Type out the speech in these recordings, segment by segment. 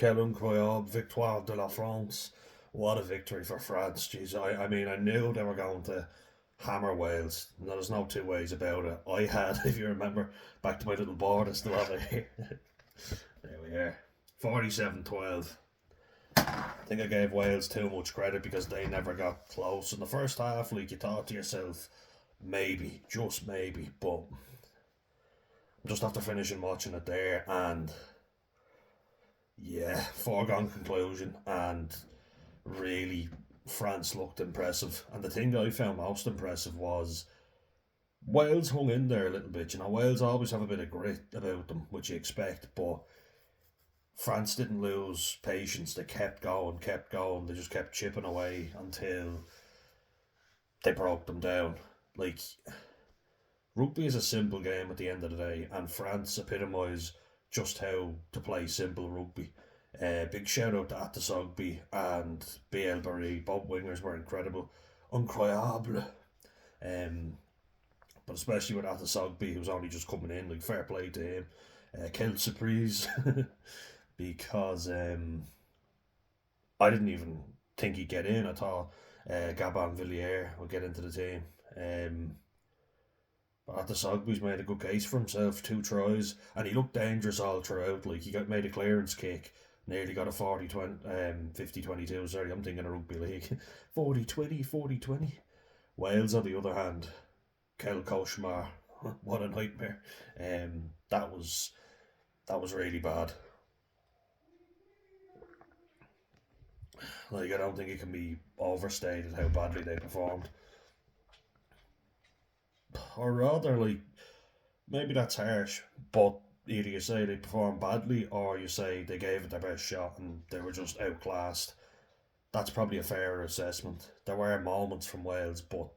Quelle, incroyable, victoire de la France. What a victory for France. Jeez, I mean, I knew they were going to hammer Wales. No, there's no two ways about it. I had, if you remember, back to my little board, I still have it here. There we are. 47-12. I think I gave Wales too much credit because they never got close. In the first half, like you thought to yourself, maybe, just maybe, but just after finishing watching it there, and yeah, foregone conclusion, and really France looked impressive. And the thing that I found most impressive was Wales hung in there a little bit. You know, Wales always have a bit of grit about them, which you expect, but France didn't lose patience. They kept going, kept going. They just kept chipping away until they broke them down. Like, rugby is a simple game at the end of the day, and France epitomise just how to play simple rugby. Big shout out to Attisogbe and Bielle-Biarrey. Both wingers were incredible. Incroyable. Um, but especially with Attisogbe, who's only just coming in, like fair play to him. Quelle surprise. Because I didn't even think he'd get in. I thought Gabon Villiers would get into the team. But the Sogby's made a good case for himself, two tries, and he looked dangerous all throughout. Like he made a clearance kick, nearly got a 50-22. Sorry, I'm thinking of rugby league. 40-20, 40-20. Wales, on the other hand, Quel cauchemar. What a nightmare. That was really bad. Like I don't think it can be overstated how badly they performed. Or rather, like maybe that's harsh, but either you say they performed badly or you say they gave it their best shot and they were just outclassed. That's probably a fairer assessment. There were moments from Wales, but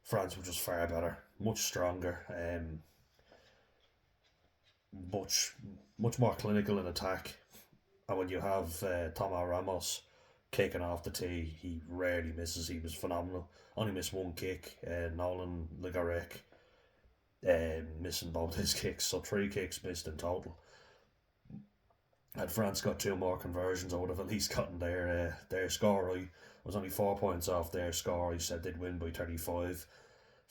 France were just far better, much stronger, much much more clinical in attack. And when you have Thomas Ramos kicking off the tee, he rarely misses. He was phenomenal. Only missed one kick. Nolan Ligarek missing both his kicks, so three kicks missed in total. Had France got two more conversions, I would have at least gotten their score right. I was only 4 points off their score. I said they'd win by 35,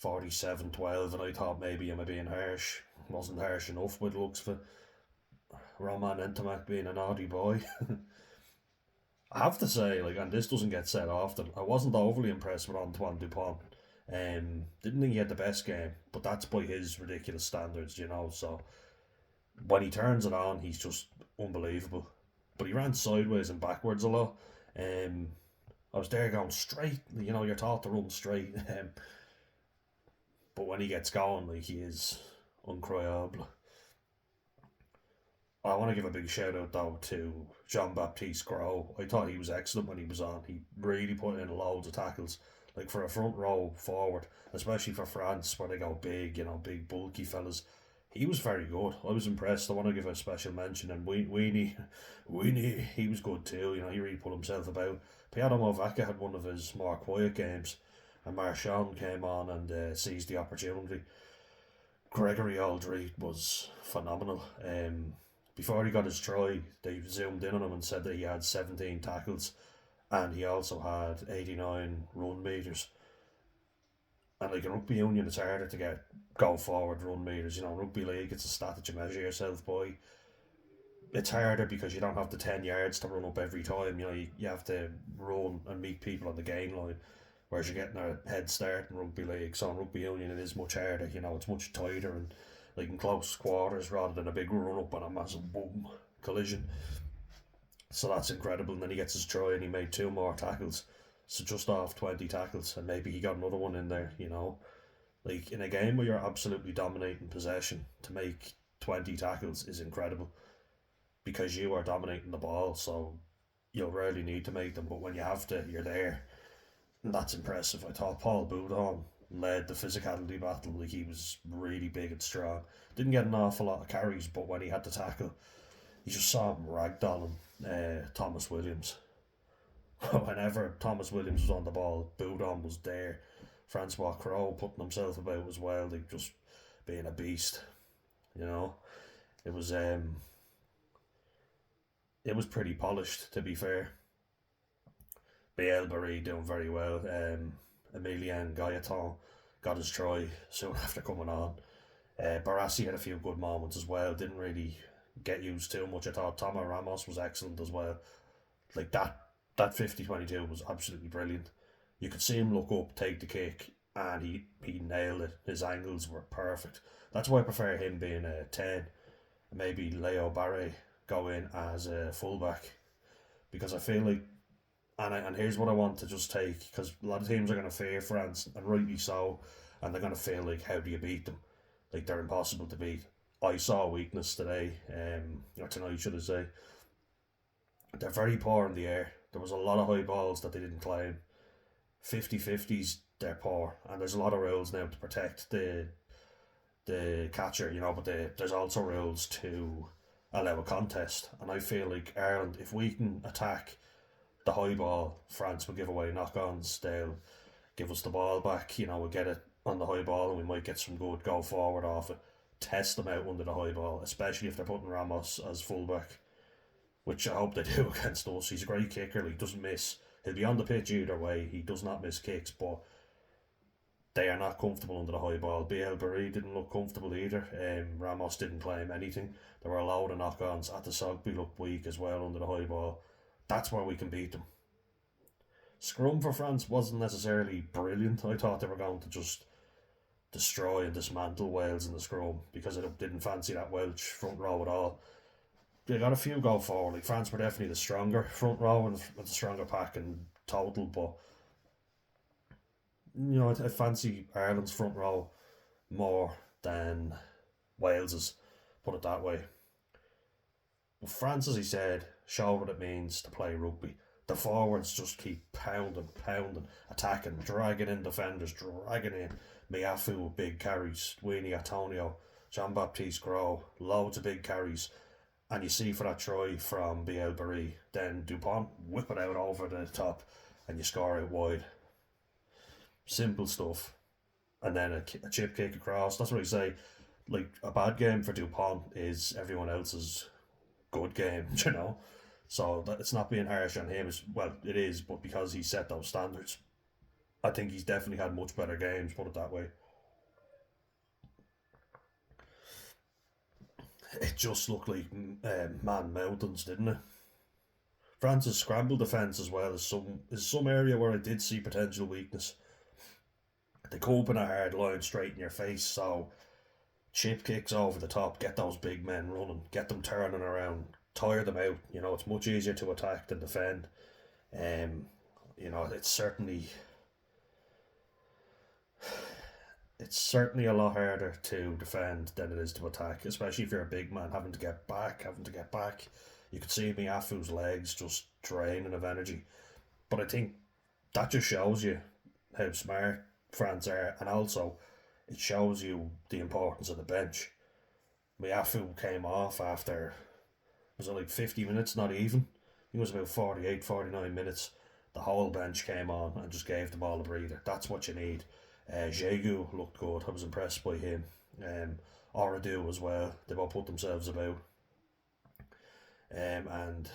47-12, and I thought maybe am I being harsh. Wasn't harsh enough with looks for Roman Entomac being a naughty boy. I have to say, like, and this doesn't get said often, I wasn't overly impressed with Antoine Dupont. Didn't think he had the best game, but that's by his ridiculous standards, you know. So when he turns it on, he's just unbelievable. But he ran sideways and backwards a lot. Um, I was there going straight. You know, you're taught to run straight. But when he gets going, like he is incroyable. I want to give a big shout out though to Jean-Baptiste Gros. I thought he was excellent when he was on. He really put in loads of tackles, like for a front row forward, especially for France where they go big, you know, big bulky fellas. He was very good. I was impressed. I want to give a special mention. And Weenie, he was good too. You know, he really put himself about. Piano Movaka had one of his more quiet games, and Marchand came on and seized the opportunity. Gregory Alldritt was phenomenal. Before he got his try, they zoomed in on him and said that he had 17 tackles and he also had 89 run meters. And like in rugby union, it's harder to get go forward run meters. You know, in rugby league, it's a stat that you measure yourself by. It's harder because you don't have the 10 yards to run up every time. You know, you have to run and meet people on the gain line. Whereas you're getting a head start in rugby league. So in rugby union, it is much harder. You know, it's much tighter and like in close quarters rather than a big run up and a massive boom collision. So that's incredible. And then he gets his try and he made two more tackles. So just off 20 tackles. And maybe he got another one in there, you know. Like in a game where you're absolutely dominating possession, to make 20 tackles is incredible because you are dominating the ball. So you'll rarely need to make them. But when you have to, you're there. And that's impressive. I thought Paul Boudhent led the physicality battle. Like he was really big and strong. Didn't get an awful lot of carries, but when he had to tackle, you just saw him ragdolling Thomas Williams. Whenever Thomas Williams was on the ball, Boudon was there. Francois Crowe putting himself about as well, like just being a beast. You know, it was it was pretty polished, to be fair. Bielle-Biarrey doing very well. Emilien Gailleton got his try soon after coming on. Barassi had a few good moments as well. Didn't really get used too much. I thought Thomas Ramos was excellent as well. Like that 50-22 was absolutely brilliant. You could see him look up, take the kick, and he nailed it. His angles were perfect. That's why I prefer him being a 10. Maybe Leo Barre go in as a fullback, because I feel like, and here's what I want to just take, because a lot of teams are going to fear France, and rightly so, and they're going to feel like, how do you beat them? Like, they're impossible to beat. I saw a weakness today, or tonight should I say. They're very poor in the air. There was a lot of high balls that they didn't claim. 50-50s, they're poor, and there's a lot of rules now to protect the catcher, but there's also rules to allow a contest, and I feel like Ireland, if we can attack the high ball, France will give away knock-ons. They'll give us the ball back, we'll get it on the high ball, and we might get some good go forward off it. Test them out under the high ball, especially if they're putting Ramos as fullback, which I hope they do against us. He's a great kicker, he doesn't miss. He'll be on the pitch either way, he does not miss kicks, but they are not comfortable under the high ball. Bielle-Biarrey didn't look comfortable either. Ramos didn't claim anything. There were a load of knock-ons. Attisogbe looked weak as well under the high ball. That's where we can beat them. Scrum for France wasn't necessarily brilliant. I thought they were going to just destroy and dismantle Wales in the scrum, because I didn't fancy that Welsh front row at all. They got a few go forward. Like, France were definitely the stronger front row and the stronger pack in total, but I fancy Ireland's front row more than Wales's, put it that way. But France, as he said, showed what it means to play rugby. The forwards just keep pounding, attacking, dragging in defenders, dragging in Miafu with big carries, Winnie Antonio, Jean-Baptiste Gros, loads of big carries. And you see for that try from Bielle-Biarrey, then Boudhent whip it out over the top and you score out wide. Simple stuff. And then a chip kick across. That's what I say. Like, a bad game for Boudhent is everyone else's good game, So it's not being harsh on him. Well, it is, but because he set those standards, I think he's definitely had much better games, put it that way. It just looked like man mountains, didn't it? France's scramble defence as well is some area where I did see potential weakness. They come up in a hard line straight in your face, so chip kicks over the top, get those big men running, get them turning around, tire them out. It's much easier to attack than defend. It's certainly a lot harder to defend than it is to attack, especially if you're a big man having to get back. You could see Miafu's legs just draining of energy. But I think that just shows you how smart France are, and also it shows you the importance of the bench. Miafu came off after, was it like 50 minutes, not even? I think it was about 48, 49 minutes. The whole bench came on and just gave them all a breather. That's what you need. Jegu looked good. I was impressed by him. Oradu as well. They both put themselves about. And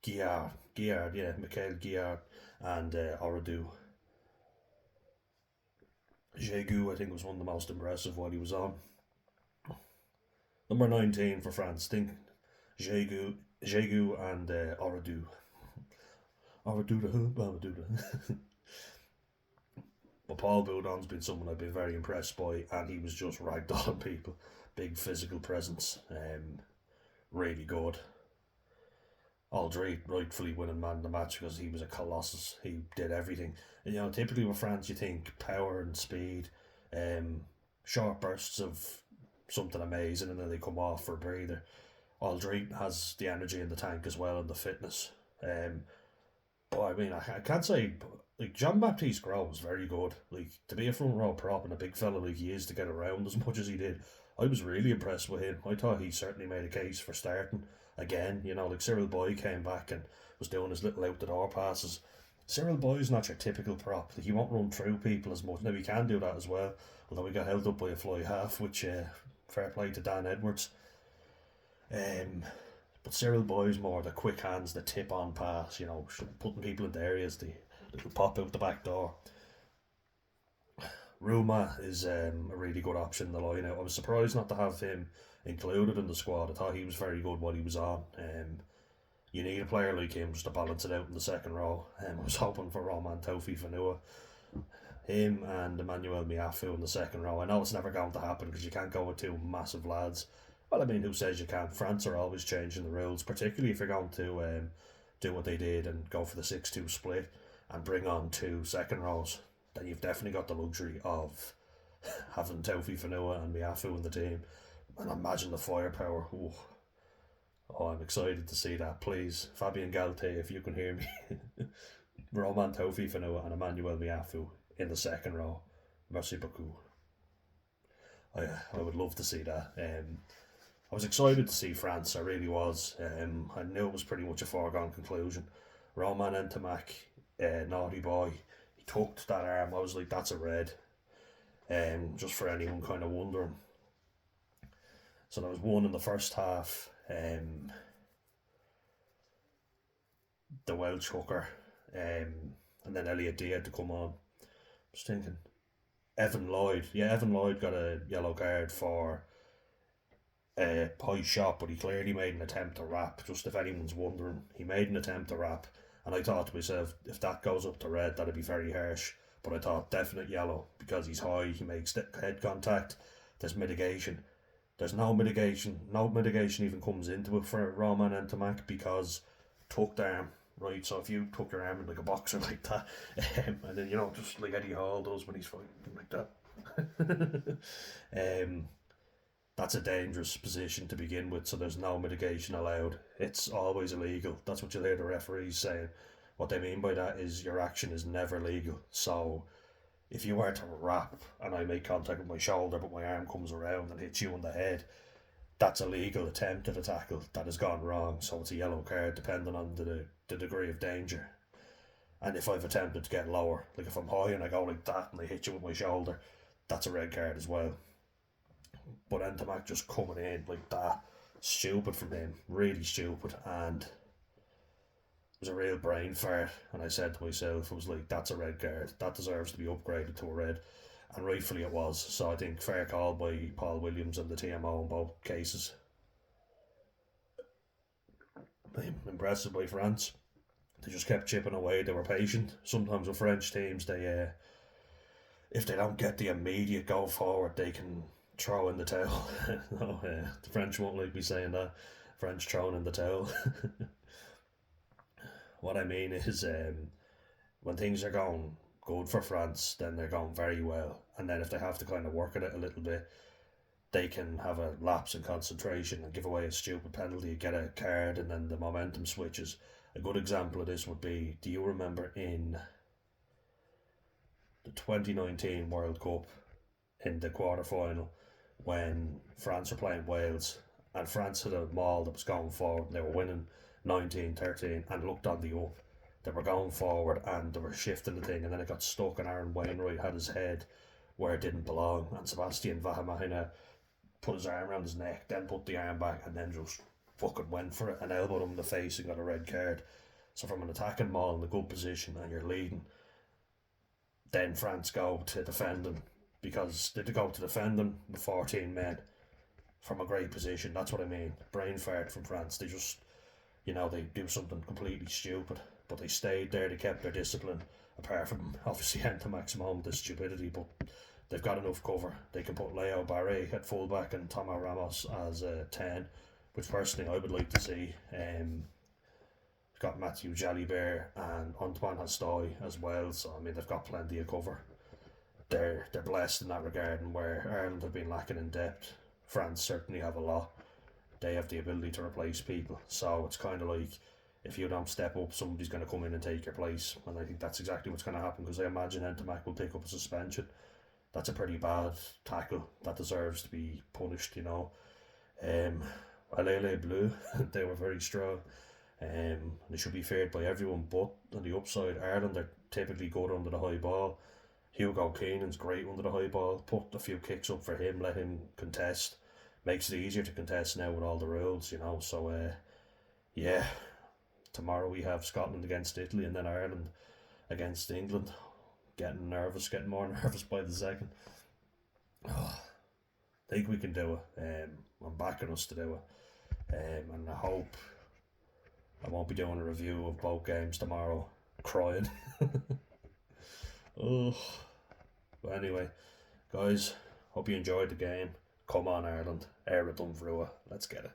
Guillard, Michael Guillard and Oradu. Jegu, I think, was one of the most impressive while he was on. Number 19 for France. Think Jegu and Oradu. Oradu. But Paul Boudhent's been someone I've been very impressed by, and he was just ragdolling people. Big physical presence. Really good. Alldritt rightfully winning man of the match because he was a colossus. He did everything. And, typically with France you think power and speed, short bursts of something amazing, and then they come off for a breather. Alldritt has the energy in the tank as well, and the fitness. But I mean, I can't say, like, Jean-Baptiste Gros was very good. Like, to be a front row prop and a big fella like he is, to get around as much as he did, I was really impressed with him. I thought he certainly made a case for starting again. Like Cyril Boy came back and was doing his little out the door passes. Cyril Boy's not your typical prop. Like, he won't run through people as much. Now, he can do that as well, although he got held up by a fly half, which fair play to Dan Edwards. But Cyril Boy's more the quick hands, the tip on pass, putting people into areas, the little pop out the back door. Ruma is a really good option in the lineup. I was surprised not to have him included in the squad. I thought he was very good while he was on. You need a player like him just to balance it out in the second row. I was hoping for Roman Tofi Fanua, him and Emmanuel Miafu in the second row. I know it's never going to happen because you can't go with two massive lads. Well, I mean, who says you can't? France are always changing the rules, particularly if you're going to do what they did and go for the 6-2 split and bring on two second rows. Then you've definitely got the luxury of having Tofi Fanua and Miafu in the team. And imagine the firepower. Ooh. Oh, I'm excited to see that. Please, Fabien Galthié, if you can hear me. Roman Tofi Fanua and Emmanuel Miafu in the second row. Merci beaucoup. I would love to see that. I was excited to see France, I really was. I knew it was pretty much a foregone conclusion. Roman Ntamack, naughty boy, he tucked that arm. I was like, that's a red. Just for anyone kind of wondering. So there was one in the first half. The Welsh hooker, and then Elliot D had to come on. Just thinking, Evan Lloyd got a yellow card for a high shot, but he clearly made an attempt to wrap. Just if anyone's wondering, he made an attempt to wrap, and I thought to myself, if that goes up to red, that'd be very harsh. But I thought definite yellow because he's high, he makes head contact. There's mitigation. There's no mitigation. No mitigation even comes into it for Roman Ntamack because tucked arm, right? So if you tuck your arm in like a boxer like that, and then just like Eddie Hall does when he's fighting like that, that's a dangerous position to begin with. So there's no mitigation allowed. It's always illegal. That's what you'll hear the referees saying. What they mean by that is your action is never legal. So if you were to wrap and I make contact with my shoulder but my arm comes around and hits you on the head, that's a legal attempt at a tackle that has gone wrong, so it's a yellow card depending on the degree of danger. And if I've attempted to get lower, like if I'm high and I go like that and I hit you with my shoulder, that's a red card as well. But Ntamack just coming in like that, stupid from him, really stupid, and it was a real brain fart. And I said to myself, I was like, that's a red card, that deserves to be upgraded to a red, and rightfully it was. So I think fair call by Paul Williams and the TMO in both cases. I'm impressed by France. They just kept chipping away. They were patient. Sometimes with French teams, they if they don't get the immediate go forward, they can throw in the towel. No, the French won't like me saying that. French throwing in the towel. What I mean is, when things are going good for France, then they're going very well. And then if they have to kind of work at it a little bit, they can have a lapse in concentration and give away a stupid penalty, get a card, and then the momentum switches. A good example of this would be, do you remember in the 2019 World Cup in the quarter-final when France were playing Wales and France had a maul that was going forward and they were winning 19-13 and looked on the up. They were going forward and they were shifting the thing, and then it got stuck and Aaron Wainwright had his head where it didn't belong, and Sebastian Vahamaina put his arm around his neck, then put the arm back and then just fucking went for it and elbowed him in the face and got a red card. So from an attacking maul in a good position and you're leading, then France go to defending, because they go to defending with 14 men from a great position. That's what I mean. Brain fart from France. They just, they do something completely stupid, but they stayed there, they kept their discipline, apart from obviously Ntamack's moment of stupidity, but they've got enough cover. They can put Leo Barre at fullback and Thomas Ramos as a 10, which personally I would like to see. They've got Mathieu Jalibert and Antoine Hastoy as well, so I mean they've got plenty of cover. They're blessed in that regard, and where Ireland have been lacking in depth, France certainly have a lot. They have the ability to replace people, so it's kind of like, if you don't step up, somebody's going to come in and take your place, and I think that's exactly what's going to happen, because I imagine Ntamack will pick up a suspension. That's a pretty bad tackle that deserves to be punished, Allez, bleus, they were very strong. They should be feared by everyone, but on the upside, Ireland are typically good under the high ball. Hugo Keenan's great under the high ball. Put a few kicks up for him, let him contest. Makes it easier to contest now with all the rules, so yeah, tomorrow we have Scotland against Italy and then Ireland against England. Getting nervous, getting more nervous by the second. Oh, I think we can do it. I'm backing us to do it. And I hope I won't be doing a review of both games tomorrow, crying. Oh, but anyway, guys, hope you enjoyed the game. Come on, Ireland, air it done through it. Let's get it.